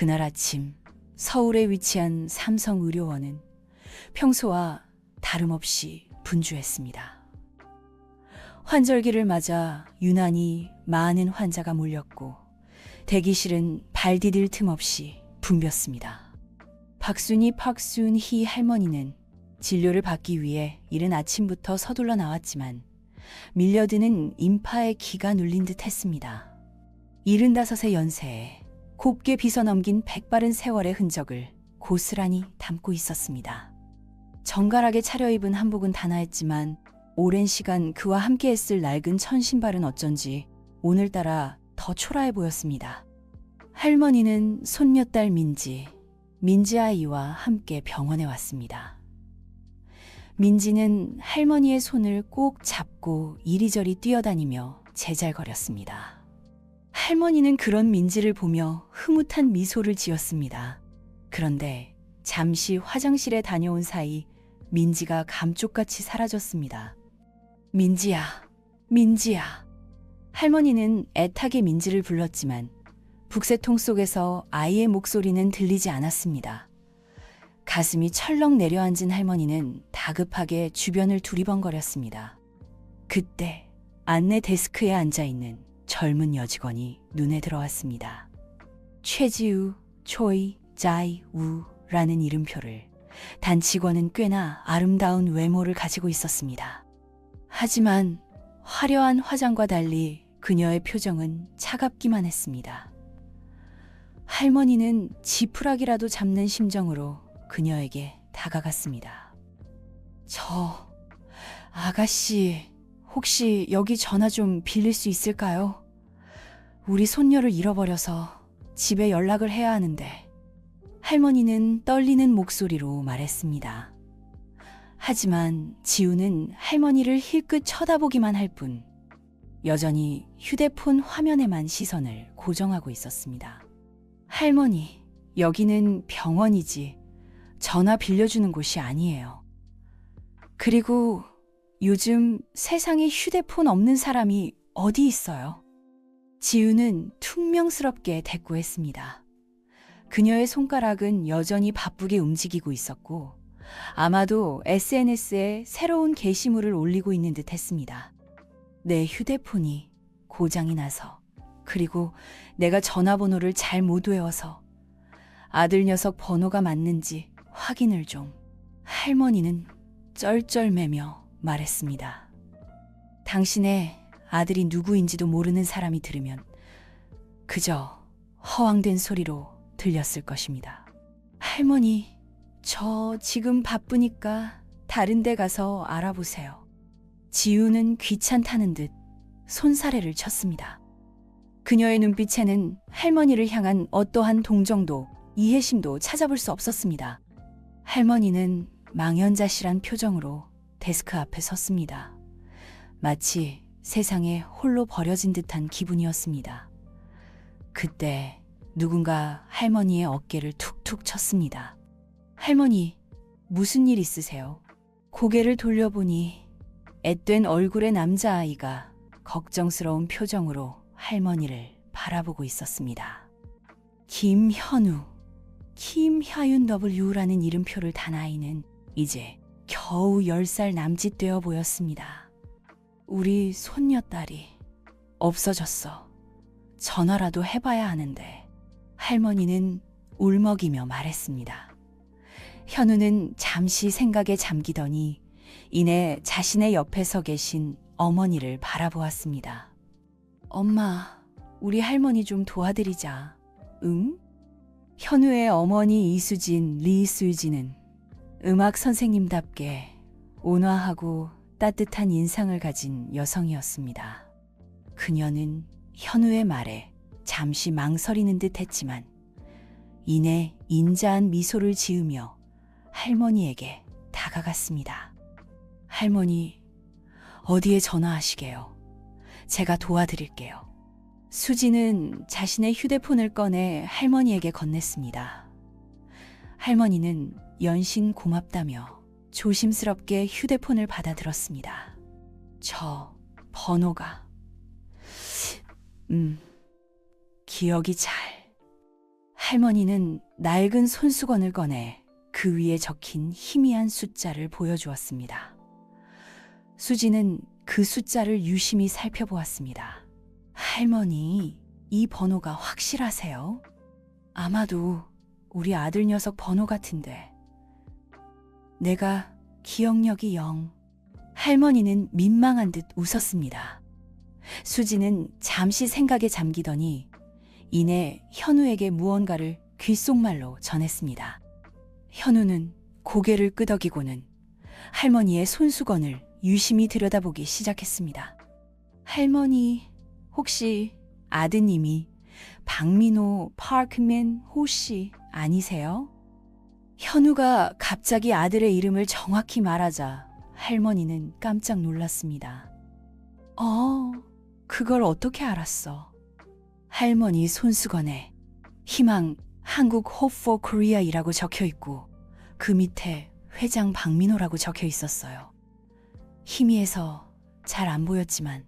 그날 아침 서울에 위치한 삼성의료원은 평소와 다름없이 분주했습니다. 환절기를 맞아 유난히 많은 환자가 몰렸고 대기실은 발 디딜 틈 없이 붐볐습니다. 박순희 할머니는 진료를 받기 위해 이른 아침부터 서둘러 나왔지만 밀려드는 인파에 기가 눌린 듯 했습니다. 75의 연세에 곱게 빗어넘긴 백바른 세월의 흔적을 고스란히 담고 있었습니다. 정갈하게 차려입은 한복은 단아했지만 오랜 시간 그와 함께했을 낡은 천신발은 어쩐지 오늘따라 더 초라해 보였습니다. 할머니는 손녀딸 민지 아이와 함께 병원에 왔습니다. 민지는 할머니의 손을 꼭 잡고 이리저리 뛰어다니며 제잘거렸습니다. 할머니는 그런 민지를 보며 흐뭇한 미소를 지었습니다. 그런데 잠시 화장실에 다녀온 사이 민지가 감쪽같이 사라졌습니다. 민지야, 민지야. 할머니는 애타게 민지를 불렀지만 북새통 속에서 아이의 목소리는 들리지 않았습니다. 가슴이 철렁 내려앉은 할머니는 다급하게 주변을 두리번거렸습니다. 그때 안내 데스크에 앉아있는 젊은 여직원이 눈에 들어왔습니다. 최지우, 초이, 자이, 우라는 이름표를 단 직원은 꽤나 아름다운 외모를 가지고 있었습니다. 하지만 화려한 화장과 달리 그녀의 표정은 차갑기만 했습니다. 할머니는 지푸라기라도 잡는 심정으로 그녀에게 다가갔습니다. 저, 아가씨, 혹시 여기 전화 좀 빌릴 수 있을까요? 우리 손녀를 잃어버려서 집에 연락을 해야 하는데. 할머니는 떨리는 목소리로 말했습니다. 하지만 지우는 할머니를 힐끗 쳐다보기만 할 뿐 여전히 휴대폰 화면에만 시선을 고정하고 있었습니다. 할머니, 여기는 병원이지 전화 빌려주는 곳이 아니에요. 그리고 요즘 세상에 휴대폰 없는 사람이 어디 있어요? 지우는 퉁명스럽게 대꾸했습니다. 그녀의 손가락은 여전히 바쁘게 움직이고 있었고 아마도 SNS에 새로운 게시물을 올리고 있는 듯 했습니다. 내 휴대폰이 고장이 나서, 그리고 내가 전화번호를 잘 못 외워서 아들 녀석 번호가 맞는지 확인을 좀. 할머니는 쩔쩔매며 말했습니다. 당신의 아들이 누구인지도 모르는 사람이 들으면 그저 허황된 소리로 들렸을 것입니다. 할머니, 저 지금 바쁘니까 다른 데 가서 알아보세요. 지우는 귀찮다는 듯 손사래를 쳤습니다. 그녀의 눈빛에는 할머니를 향한 어떠한 동정도 이해심도 찾아볼 수 없었습니다. 할머니는 망연자실한 표정으로 데스크 앞에 섰습니다. 마치 세상에 홀로 버려진 듯한 기분이었습니다. 그때 누군가 할머니의 어깨를 툭툭 쳤습니다. 할머니, 무슨 일 있으세요? 고개를 돌려보니 앳된 얼굴의 남자아이가 걱정스러운 표정으로 할머니를 바라보고 있었습니다. 김현우, 김하윤 W라는 이름표를 단 아이는 이제 겨우 10살 남짓 되어 보였습니다. 우리 손녀딸이 없어졌어. 전화라도 해봐야 하는데. 할머니는 울먹이며 말했습니다. 현우는 잠시 생각에 잠기더니 이내 자신의 옆에 서 계신 어머니를 바라보았습니다. 엄마, 우리 할머니 좀 도와드리자. 응? 현우의 어머니 이수진, 리수진은 음악 선생님답게 온화하고 따뜻한 인상을 가진 여성이었습니다. 그녀는 현우의 말에 잠시 망설이는 듯 했지만 이내 인자한 미소를 지으며 할머니에게 다가갔습니다. 할머니, 어디에 전화하시게요? 제가 도와드릴게요. 수지는 자신의 휴대폰을 꺼내 할머니에게 건넸습니다. 할머니는 연신 고맙다며 조심스럽게 휴대폰을 받아들었습니다. 저 번호가... 기억이 잘... 할머니는 낡은 손수건을 꺼내 그 위에 적힌 희미한 숫자를 보여주었습니다. 수지는 그 숫자를 유심히 살펴보았습니다. 할머니, 이 번호가 확실하세요? 아마도 우리 아들 녀석 번호 같은데. 내가 기억력이 0. 할머니는 민망한 듯 웃었습니다. 수지는 잠시 생각에 잠기더니 이내 현우에게 무언가를 귓속말로 전했습니다. 현우는 고개를 끄덕이고는 할머니의 손수건을 유심히 들여다보기 시작했습니다. 할머니, 혹시 아드님이 박민호 파크맨 호 씨 아니세요? 현우가 갑자기 아들의 이름을 정확히 말하자 할머니는 깜짝 놀랐습니다. 그걸 어떻게 알았어? 할머니 손수건에 희망 한국 Hope for Korea이라고 적혀 있고 그 밑에 회장 박민호라고 적혀 있었어요. 희미해서 잘 안 보였지만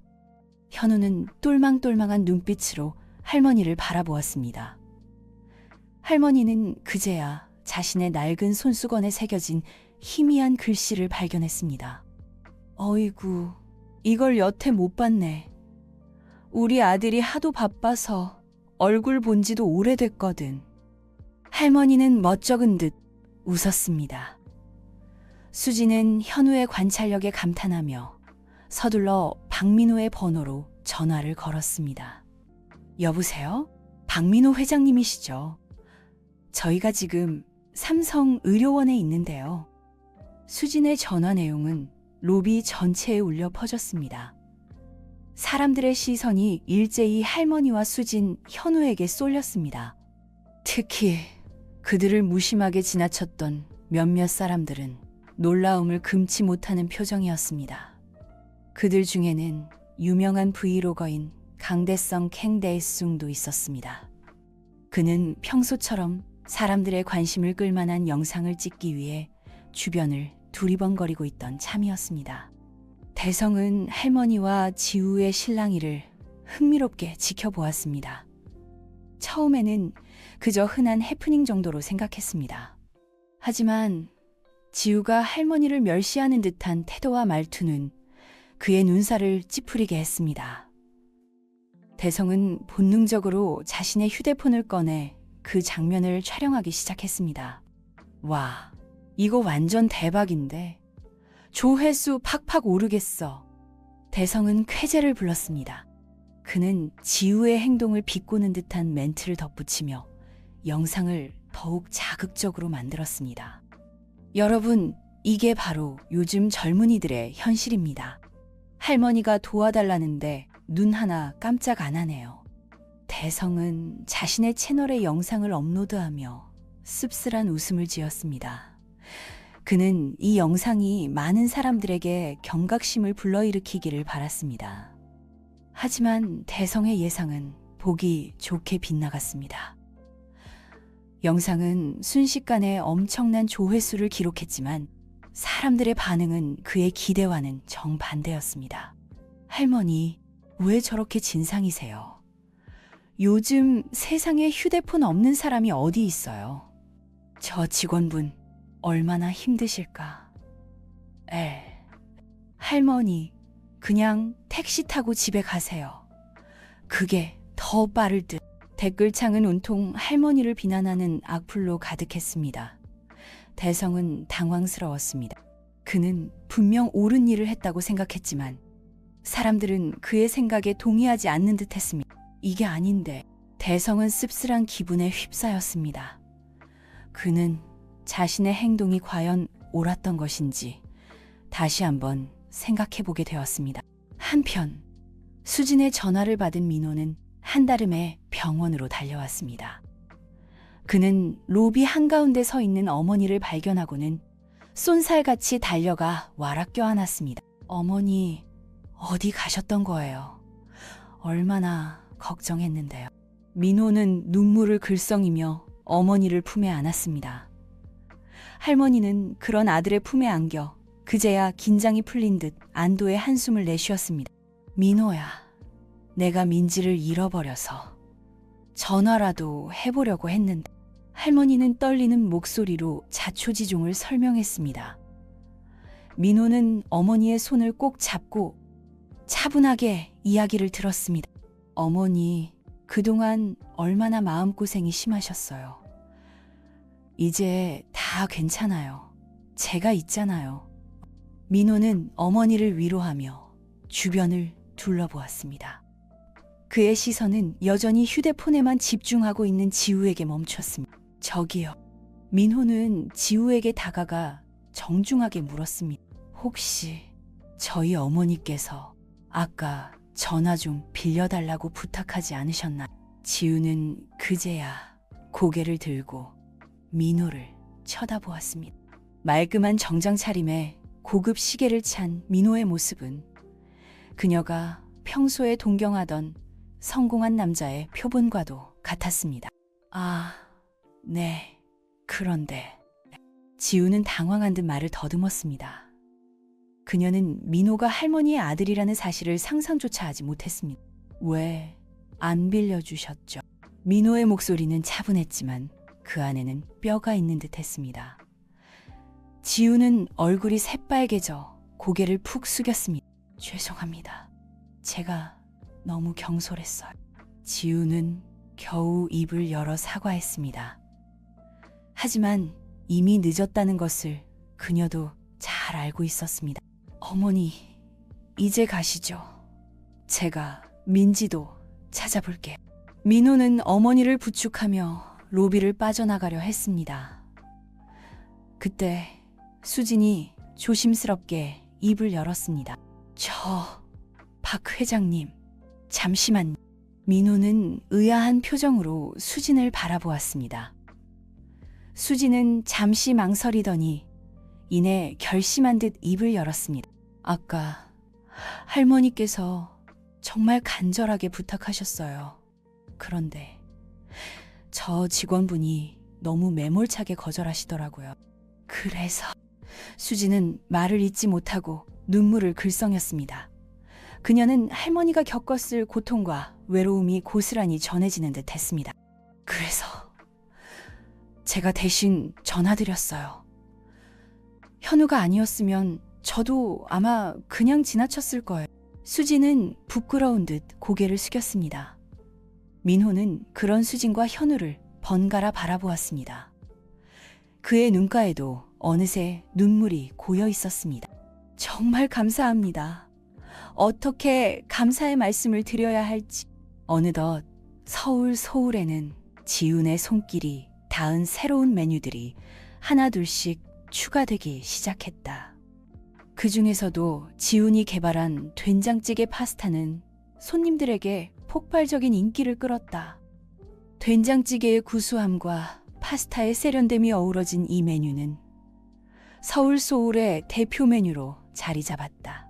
현우는 똘망똘망한 눈빛으로 할머니를 바라보았습니다. 할머니는 그제야 자신의 낡은 손수건에 새겨진 희미한 글씨를 발견했습니다. 어이구, 이걸 여태 못 봤네. 우리 아들이 하도 바빠서 얼굴 본 지도 오래됐거든. 할머니는 멋쩍은 듯 웃었습니다. 수지는 현우의 관찰력에 감탄하며 서둘러 박민호의 번호로 전화를 걸었습니다. 여보세요? 박민호 회장님이시죠? 저희가 지금 삼성의료원에 있는데요. 수진의 전화 내용은 로비 전체에 울려 퍼졌습니다. 사람들의 시선이 일제히 할머니와 수진, 현우에게 쏠렸습니다. 특히 그들을 무심하게 지나쳤던 몇몇 사람들은 놀라움을 금치 못하는 표정이었습니다. 그들 중에는 유명한 브이로거인 강대성 캥데이숭도 있었습니다. 그는 평소처럼 사람들의 관심을 끌만한 영상을 찍기 위해 주변을 두리번거리고 있던 참이었습니다. 대성은 할머니와 지우의 실랑이를 흥미롭게 지켜보았습니다. 처음에는 그저 흔한 해프닝 정도로 생각했습니다. 하지만 지우가 할머니를 멸시하는 듯한 태도와 말투는 그의 눈살을 찌푸리게 했습니다. 대성은 본능적으로 자신의 휴대폰을 꺼내 그 장면을 촬영하기 시작했습니다. 와, 이거 완전 대박인데. 조회수 팍팍 오르겠어. 대성은 쾌재를 불렀습니다. 그는 지우의 행동을 비꼬는 듯한 멘트를 덧붙이며 영상을 더욱 자극적으로 만들었습니다. 여러분, 이게 바로 요즘 젊은이들의 현실입니다. 할머니가 도와달라는데 눈 하나 깜짝 안 하네요. 대성은 자신의 채널에 영상을 업로드하며 씁쓸한 웃음을 지었습니다. 그는 이 영상이 많은 사람들에게 경각심을 불러일으키기를 바랐습니다. 하지만 대성의 예상은 보기 좋게 빗나갔습니다. 영상은 순식간에 엄청난 조회수를 기록했지만 사람들의 반응은 그의 기대와는 정반대였습니다. 할머니, 왜 저렇게 진상이세요? 요즘 세상에 휴대폰 없는 사람이 어디 있어요? 저 직원분 얼마나 힘드실까? 할머니, 그냥 택시 타고 집에 가세요. 그게 더 빠를 듯. 댓글창은 온통 할머니를 비난하는 악플로 가득했습니다. 대성은 당황스러웠습니다. 그는 분명 옳은 일을 했다고 생각했지만 사람들은 그의 생각에 동의하지 않는 듯 했습니다. 이게 아닌데. 대성은 씁쓸한 기분에 휩싸였습니다. 그는 자신의 행동이 과연 옳았던 것인지 다시 한번 생각해보게 되었습니다. 한편 수진의 전화를 받은 민호는 한달음에 병원으로 달려왔습니다. 그는 로비 한가운데 서 있는 어머니를 발견하고는 쏜살같이 달려가 와락 껴안았습니다. 어머니, 어디 가셨던 거예요? 얼마나 걱정했는데요. 민호는 눈물을 글썽이며 어머니를 품에 안았습니다. 할머니는 그런 아들의 품에 안겨 그제야 긴장이 풀린 듯 안도의 한숨을 내쉬었습니다. 민호야, 내가 민지를 잃어버려서 전화라도 해보려고 했는데 할머니는 떨리는 목소리로 자초지종을 설명했습니다. 민호는 어머니의 손을 꼭 잡고 차분하게 이야기를 들었습니다. 어머니, 그동안 얼마나 마음고생이 심하셨어요. 이제 다 괜찮아요. 제가 있잖아요. 민호는 어머니를 위로하며 주변을 둘러보았습니다. 그의 시선은 여전히 휴대폰에만 집중하고 있는 지우에게 멈췄습니다. 저기요. 민호는 지우에게 다가가 정중하게 물었습니다. 혹시 저희 어머니께서 아까 전화 좀 빌려달라고 부탁하지 않으셨나요? 지우는 그제야 고개를 들고 민호를 쳐다보았습니다. 말끔한 정장 차림에 고급 시계를 찬 민호의 모습은 그녀가 평소에 동경하던 성공한 남자의 표본과도 같았습니다. 아, 네. 그런데 지우는 당황한 듯 말을 더듬었습니다. 그녀는 민호가 할머니의 아들이라는 사실을 상상조차 하지 못했습니다. 왜 안 빌려주셨죠? 민호의 목소리는 차분했지만 그 안에는 뼈가 있는 듯 했습니다. 지우는 얼굴이 새빨개져 고개를 푹 숙였습니다. 죄송합니다. 제가 너무 경솔했어요. 지우는 겨우 입을 열어 사과했습니다. 하지만 이미 늦었다는 것을 그녀도 잘 알고 있었습니다. 어머니, 이제 가시죠. 제가 민지도 찾아볼게요. 민호는 어머니를 부축하며 로비를 빠져나가려 했습니다. 그때 수진이 조심스럽게 입을 열었습니다. 박 회장님, 잠시만요. 민호는 의아한 표정으로 수진을 바라보았습니다. 수진은 잠시 망설이더니 이내 결심한 듯 입을 열었습니다. 아까 할머니께서 정말 간절하게 부탁하셨어요. 그런데 저 직원분이 너무 매몰차게 거절하시더라고요. 그래서 수진은 말을 잇지 못하고 눈물을 글썽였습니다. 그녀는 할머니가 겪었을 고통과 외로움이 고스란히 전해지는 듯 했습니다. 그래서 제가 대신 전화드렸어요. 현우가 아니었으면 저도 아마 그냥 지나쳤을 거예요. 수진은 부끄러운 듯 고개를 숙였습니다. 민호는 그런 수진과 현우를 번갈아 바라보았습니다. 그의 눈가에도 어느새 눈물이 고여 있었습니다. 정말 감사합니다. 어떻게 감사의 말씀을 드려야 할지. 어느덧 서울 소울에는 지훈의 손길이 닿은 새로운 메뉴들이 하나둘씩 추가되기 시작했다. 그 중에서도 지훈이 개발한 된장찌개 파스타는 손님들에게 폭발적인 인기를 끌었다. 된장찌개의 구수함과 파스타의 세련됨이 어우러진 이 메뉴는 서울 소울의 대표 메뉴로 자리 잡았다.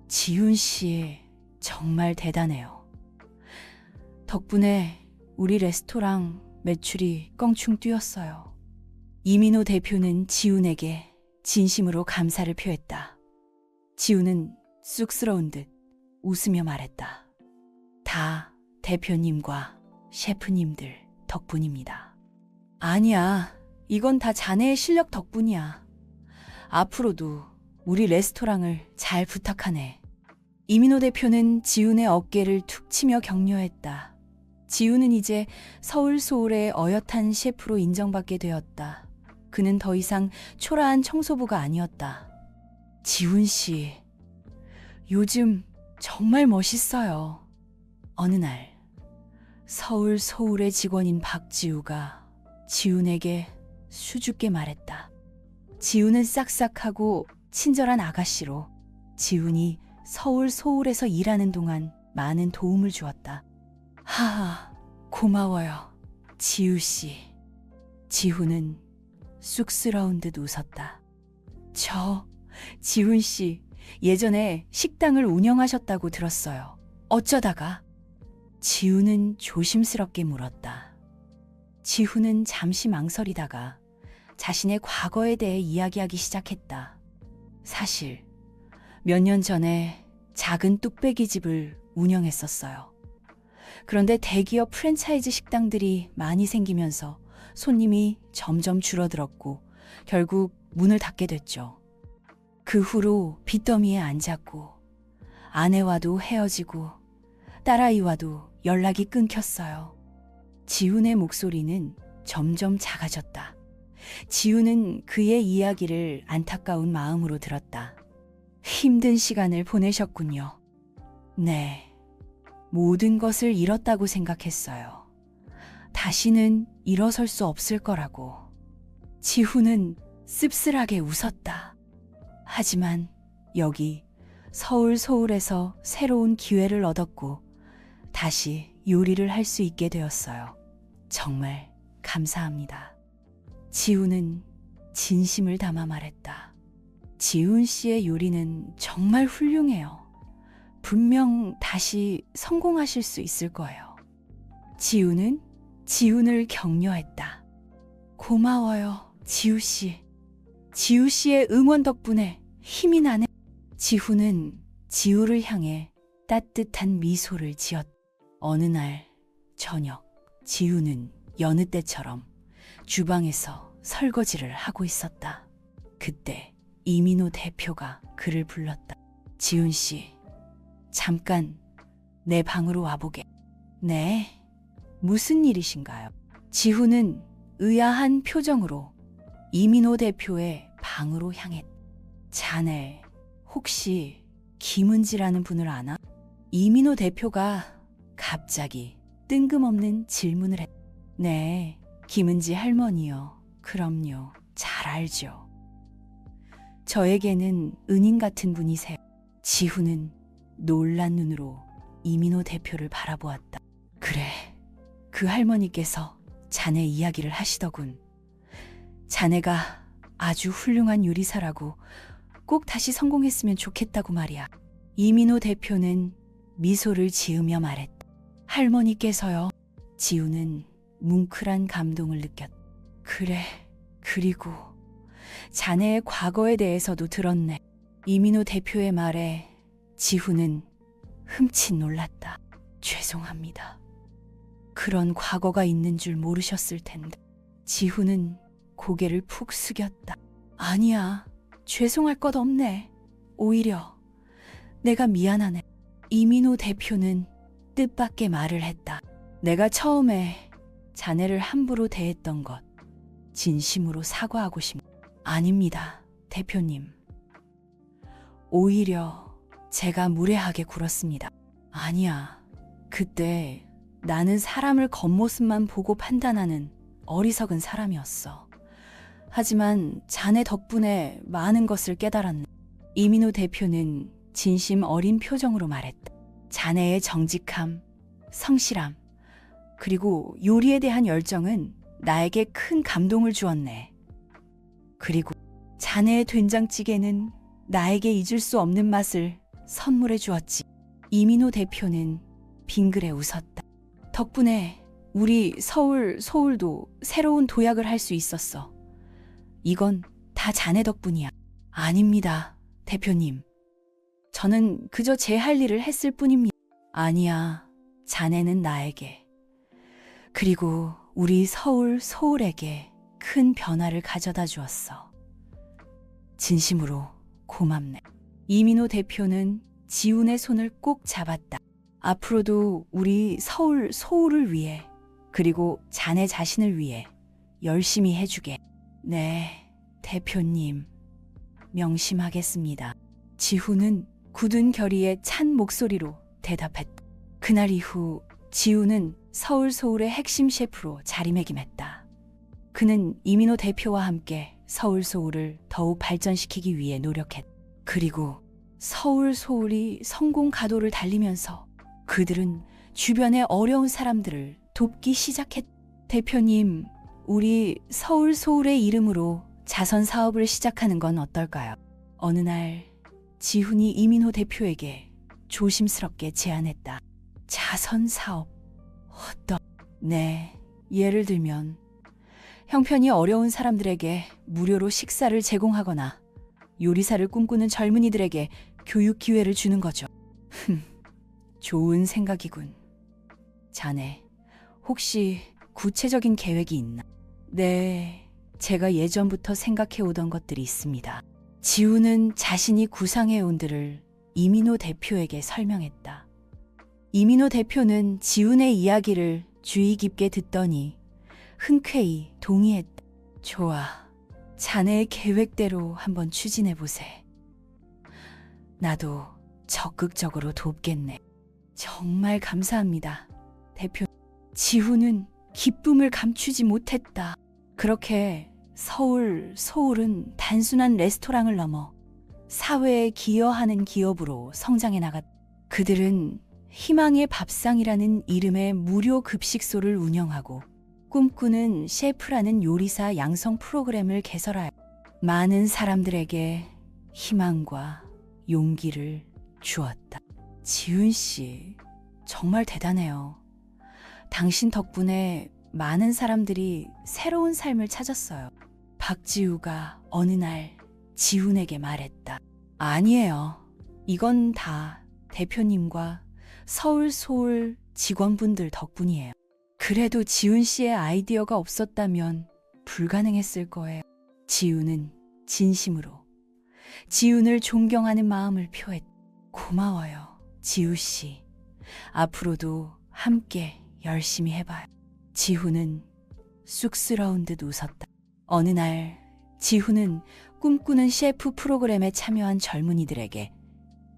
지훈 씨 정말 대단해요. 덕분에 우리 레스토랑 매출이 껑충 뛰었어요. 이민호 대표는 지훈에게 진심으로 감사를 표했다. 지훈은 쑥스러운 듯 웃으며 말했다. 다 대표님과 셰프님들 덕분입니다. 아니야, 이건 다 자네의 실력 덕분이야. 앞으로도 우리 레스토랑을 잘 부탁하네. 이민호 대표는 지훈의 어깨를 툭 치며 격려했다. 지훈은 이제 서울 소울의 어엿한 셰프로 인정받게 되었다. 그는 더 이상 초라한 청소부가 아니었다. 지훈 씨, 요즘 정말 멋있어요. 어느 날 서울 소울의 직원인 박지우가 지훈에게 수줍게 말했다. 지훈은 싹싹하고 친절한 아가씨로 지훈이 서울 소울에서 일하는 동안 많은 도움을 주었다. 하하, 고마워요, 지우씨. 지훈은 쑥스러운 듯 웃었다. 지훈씨, 예전에 식당을 운영하셨다고 들었어요. 어쩌다가? 지훈은 조심스럽게 물었다. 지훈은 잠시 망설이다가 자신의 과거에 대해 이야기하기 시작했다. 사실 몇 년 전에 작은 뚝배기 집을 운영했었어요. 그런데 대기업 프랜차이즈 식당들이 많이 생기면서 손님이 점점 줄어들었고 결국 문을 닫게 됐죠. 그 후로 빚더미에 앉았고 아내와도 헤어지고 딸아이와도 연락이 끊겼어요. 지훈의 목소리는 점점 작아졌다. 지훈은 그의 이야기를 안타까운 마음으로 들었다. 힘든 시간을 보내셨군요. 네, 모든 것을 잃었다고 생각했어요. 다시는 일어설 수 없을 거라고. 지훈은 씁쓸하게 웃었다. 하지만 여기 서울에서 새로운 기회를 얻었고 다시 요리를 할 수 있게 되었어요. 정말 감사합니다. 지훈은 진심을 담아 말했다. 지훈 씨의 요리는 정말 훌륭해요. 분명 다시 성공하실 수 있을 거예요. 지훈은 지훈을 격려했다. 고마워요, 지우 씨. 지우 씨의 응원 덕분에 힘이 나네. 지훈은 지우를 향해 따뜻한 미소를 지었다. 어느 날 저녁, 지훈은 여느 때처럼 주방에서 설거지를 하고 있었다. 그때 이민호 대표가 그를 불렀다. 지훈 씨, 잠깐 내 방으로 와보게. 네, 무슨 일이신가요? 지훈은 의아한 표정으로 이민호 대표의 방으로 향했다. 자네 혹시 김은지라는 분을 아나? 이민호 대표가 갑자기 뜬금없는 질문을 했다. 네, 김은지 할머니요. 그럼요, 잘 알죠. 저에게는 은인 같은 분이세요. 지훈은 놀란 눈으로 이민호 대표를 바라보았다. 그래, 그 할머니께서 자네 이야기를 하시더군. 자네가 아주 훌륭한 요리사라고 꼭 다시 성공했으면 좋겠다고 말이야. 이민호 대표는 미소를 지으며 말했다. 할머니께서요. 지우는 뭉클한 감동을 느꼈다. 그래, 그리고 자네의 과거에 대해서도 들었네. 이민호 대표의 말에 지훈은 흠칫 놀랐다. 죄송합니다. 그런 과거가 있는 줄 모르셨을 텐데. 지훈은 고개를 푹 숙였다. 아니야, 죄송할 것 없네. 오히려 내가 미안하네. 이민호 대표는 뜻밖의 말을 했다. 내가 처음에 자네를 함부로 대했던 것 진심으로 사과하고 싶습니다. 아닙니다, 대표님. 오히려 제가 무례하게 굴었습니다. 아니야, 그때 나는 사람을 겉모습만 보고 판단하는 어리석은 사람이었어. 하지만 자네 덕분에 많은 것을 깨달았네. 이민호 대표는 진심 어린 표정으로 말했다. 자네의 정직함, 성실함, 그리고 요리에 대한 열정은 나에게 큰 감동을 주었네. 그리고 자네의 된장찌개는 나에게 잊을 수 없는 맛을 선물해 주었지. 이민호 대표는 빙그레 웃었다. 덕분에 우리 서울도 새로운 도약을 할 수 있었어. 이건 다 자네 덕분이야. 아닙니다, 대표님. 저는 그저 제 할 일을 했을 뿐입니다. 아니야, 자네는 나에게, 그리고 우리 서울에게 큰 변화를 가져다 주었어. 진심으로 고맙네. 이민호 대표는 지훈의 손을 꼭 잡았다. 앞으로도 우리 서울을 위해, 그리고 자네 자신을 위해 열심히 해주게. 네, 대표님. 명심하겠습니다. 지훈은 굳은 결의에 찬 목소리로 대답했다. 그날 이후 지훈은 서울의 핵심 셰프로 자리매김했다. 그는 이민호 대표와 함께 서울을 더욱 발전시키기 위해 노력했다. 그리고 서울이 성공 가도를 달리면서 그들은 주변의 어려운 사람들을 돕기 시작했다. 대표님, 우리 서울의 이름으로 자선 사업을 시작하는 건 어떨까요? 어느 날 지훈이 이민호 대표에게 조심스럽게 제안했다. 자선 사업? 네, 예를 들면 형편이 어려운 사람들에게 무료로 식사를 제공하거나 요리사를 꿈꾸는 젊은이들에게 교육 기회를 주는 거죠. 좋은 생각이군. 자네, 혹시 구체적인 계획이 있나? 네, 제가 예전부터 생각해오던 것들이 있습니다. 지우는 자신이 구상해온들을 이민호 대표에게 설명했다. 이민호 대표는 지훈의 이야기를 주의 깊게 듣더니 흔쾌히 동의했다. 좋아, 자네의 계획대로 한번 추진해보세. 나도 적극적으로 돕겠네. 정말 감사합니다, 대표. 지훈은 기쁨을 감추지 못했다. 그렇게 서울은 단순한 레스토랑을 넘어 사회에 기여하는 기업으로 성장해 나갔다. 그들은 희망의 밥상이라는 이름의 무료 급식소를 운영하고 꿈꾸는 셰프라는 요리사 양성 프로그램을 개설하여 많은 사람들에게 희망과 용기를 주었다. 지훈 씨, 정말 대단해요. 당신 덕분에 많은 사람들이 새로운 삶을 찾았어요. 박지우가 어느 날 지훈에게 말했다. 아니에요. 이건 다 대표님과 서울 직원분들 덕분이에요. 그래도 지훈 씨의 아이디어가 없었다면 불가능했을 거예요. 지훈은 진심으로 지훈을 존경하는 마음을 표했다. 고마워요, 지우 씨. 앞으로도 함께 열심히 해봐요. 지훈은 쑥스러운 듯 웃었다. 어느 날 지훈은 꿈꾸는 셰프 프로그램에 참여한 젊은이들에게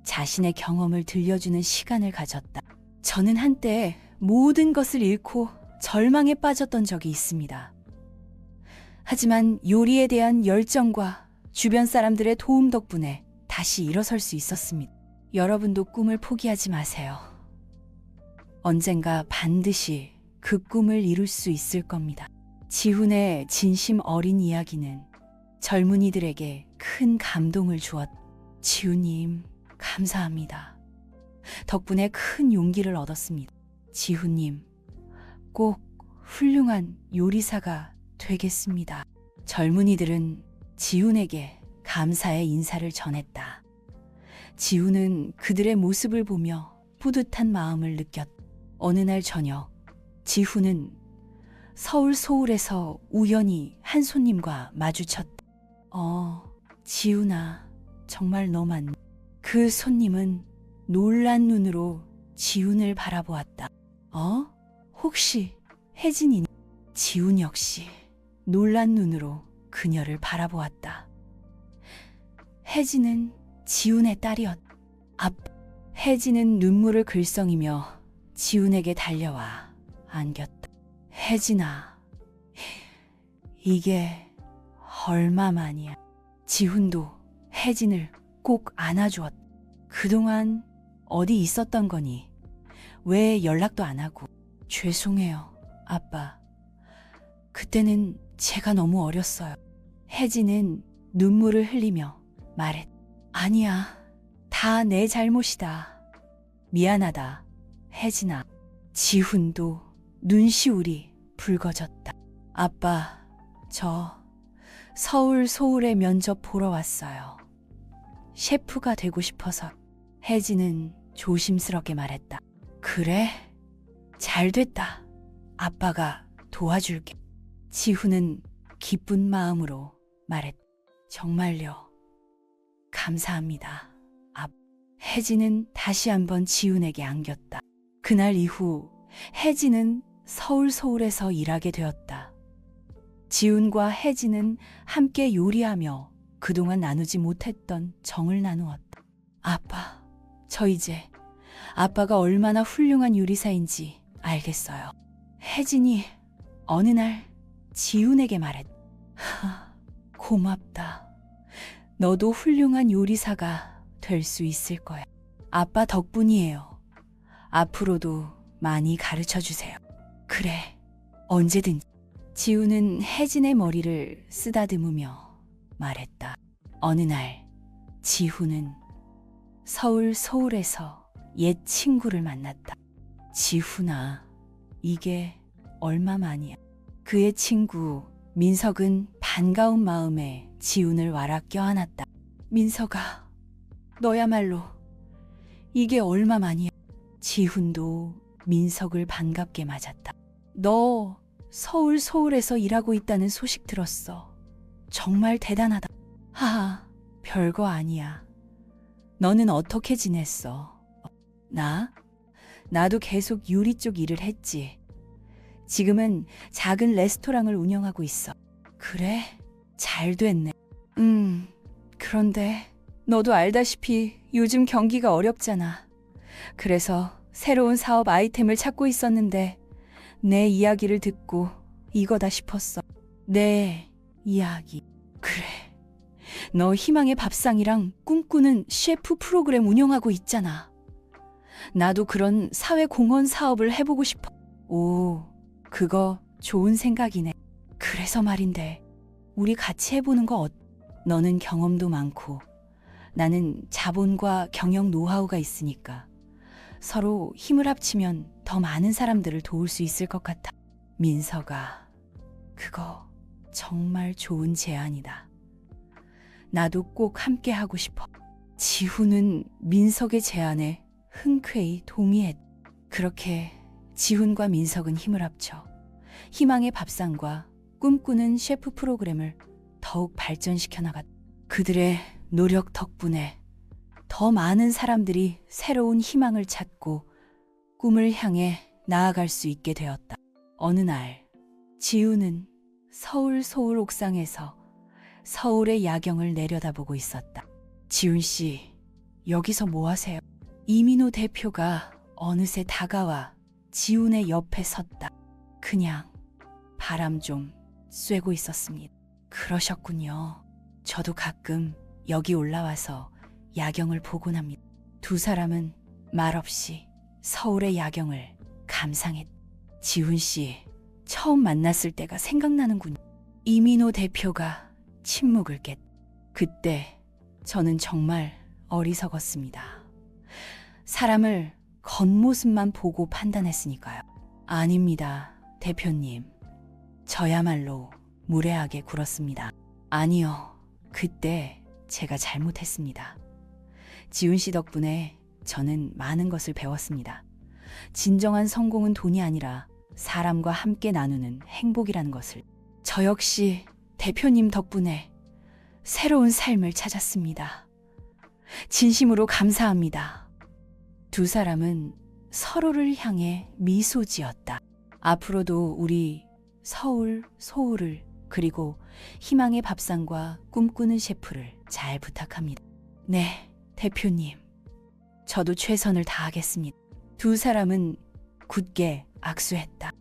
자신의 경험을 들려주는 시간을 가졌다. 저는 한때 모든 것을 잃고 절망에 빠졌던 적이 있습니다. 하지만 요리에 대한 열정과 주변 사람들의 도움 덕분에 다시 일어설 수 있었습니다. 여러분도 꿈을 포기하지 마세요. 언젠가 반드시 그 꿈을 이룰 수 있을 겁니다. 지훈의 진심 어린 이야기는 젊은이들에게 큰 감동을 주었다. 지훈님, 감사합니다. 덕분에 큰 용기를 얻었습니다. 지훈님, 꼭 훌륭한 요리사가 되겠습니다. 젊은이들은 지훈에게 감사의 인사를 전했다. 지훈은 그들의 모습을 보며 뿌듯한 마음을 느꼈다. 어느 날 저녁, 지훈은 서울에서 우연히 한 손님과 마주쳤다. 지훈아, 정말 너 맞니? 그 손님은 놀란 눈으로 지훈을 바라보았다. 혹시 혜진이니? 지훈 역시 놀란 눈으로 그녀를 바라보았다. 혜진은 지훈의 딸이었다. 혜진은 눈물을 글썽이며 지훈에게 달려와 안겼다. 혜진아, 이게 얼마만이야? 지훈도 혜진을 꼭 안아주었다. 그동안 어디 있었던 거니? 왜 연락도 안 하고? 죄송해요, 아빠. 그때는 제가 너무 어렸어요. 혜진은 눈물을 흘리며 말했다. 아니야, 다 내 잘못이다. 미안하다, 혜진아. 지훈도 눈시울이 붉어졌다. 아빠, 저 서울에 면접 보러 왔어요. 셰프가 되고 싶어서. 혜진은 조심스럽게 말했다. 그래? 잘 됐다. 아빠가 도와줄게. 지훈은 기쁜 마음으로 말했다. 정말요. 감사합니다. 혜진은 다시 한번 지훈에게 안겼다. 그날 이후 혜진은 서울에서 일하게 되었다. 지훈과 혜진은 함께 요리하며 그동안 나누지 못했던 정을 나누었다. 아빠, 저 이제 아빠가 얼마나 훌륭한 요리사인지 알겠어요. 혜진이 어느 날 지훈에게 말했다. 고맙다. 너도 훌륭한 요리사가 될 수 있을 거야. 아빠 덕분이에요. 앞으로도 많이 가르쳐 주세요. 그래, 언제든지. 지훈은 혜진의 머리를 쓰다듬으며 말했다. 어느 날 지훈은 서울에서 옛 친구를 만났다. 지훈아, 이게 얼마만이야? 그의 친구 민석은 반가운 마음에 지훈을 와락 껴안았다. 민석아, 너야말로 이게 얼마만이야? 지훈도 민석을 반갑게 맞았다. 너 서울에서 일하고 있다는 소식 들었어. 정말 대단하다. 하하, 별거 아니야. 너는 어떻게 지냈어? 나도 계속 요리 쪽 일을 했지. 지금은 작은 레스토랑을 운영하고 있어. 그래? 잘 됐네. 그런데 너도 알다시피 요즘 경기가 어렵잖아. 그래서 새로운 사업 아이템을 찾고 있었는데 내 이야기를 듣고 이거다 싶었어. 내 이야기. 그래. 너 희망의 밥상이랑 꿈꾸는 셰프 프로그램 운영하고 있잖아. 나도 그런 사회공헌 사업을 해보고 싶어. 오, 그거 좋은 생각이네. 그래서 말인데 우리 같이 해보는 거 어때? 너는 경험도 많고 나는 자본과 경영 노하우가 있으니까 서로 힘을 합치면 더 많은 사람들을 도울 수 있을 것 같아. 민서가, 그거 정말 좋은 제안이다. 나도 꼭 함께 하고 싶어. 지훈은 민석의 제안에 흔쾌히 동의했다. 그렇게 지훈과 민석은 힘을 합쳐 희망의 밥상과 꿈꾸는 셰프 프로그램을 더욱 발전시켜 나갔다. 그들의 노력 덕분에 더 많은 사람들이 새로운 희망을 찾고 꿈을 향해 나아갈 수 있게 되었다. 어느 날 지훈은 서울 옥상에서 서울의 야경을 내려다보고 있었다. 지훈 씨, 여기서 뭐 하세요? 이민호 대표가 어느새 다가와 지훈의 옆에 섰다. 그냥 바람 좀 쐬고 있었습니다. 그러셨군요. 저도 가끔 여기 올라와서 야경을 보곤 합니다. 두 사람은 말없이 서울의 야경을 감상했다. 지훈 씨, 처음 만났을 때가 생각나는군요. 이민호 대표가 침묵을 깼다. 그때 저는 정말 어리석었습니다. 사람을 겉모습만 보고 판단했으니까요. 아닙니다, 대표님. 저야말로 무례하게 굴었습니다. 아니요, 그때 제가 잘못했습니다. 지훈 씨 덕분에 저는 많은 것을 배웠습니다. 진정한 성공은 돈이 아니라 사람과 함께 나누는 행복이라는 것을. 저 역시 대표님 덕분에 새로운 삶을 찾았습니다. 진심으로 감사합니다. 두 사람은 서로를 향해 미소 지었다. 앞으로도 우리 소울을 그리고 희망의 밥상과 꿈꾸는 셰프를 잘 부탁합니다. 네, 대표님. 저도 최선을 다하겠습니다. 두 사람은 굳게 악수했다.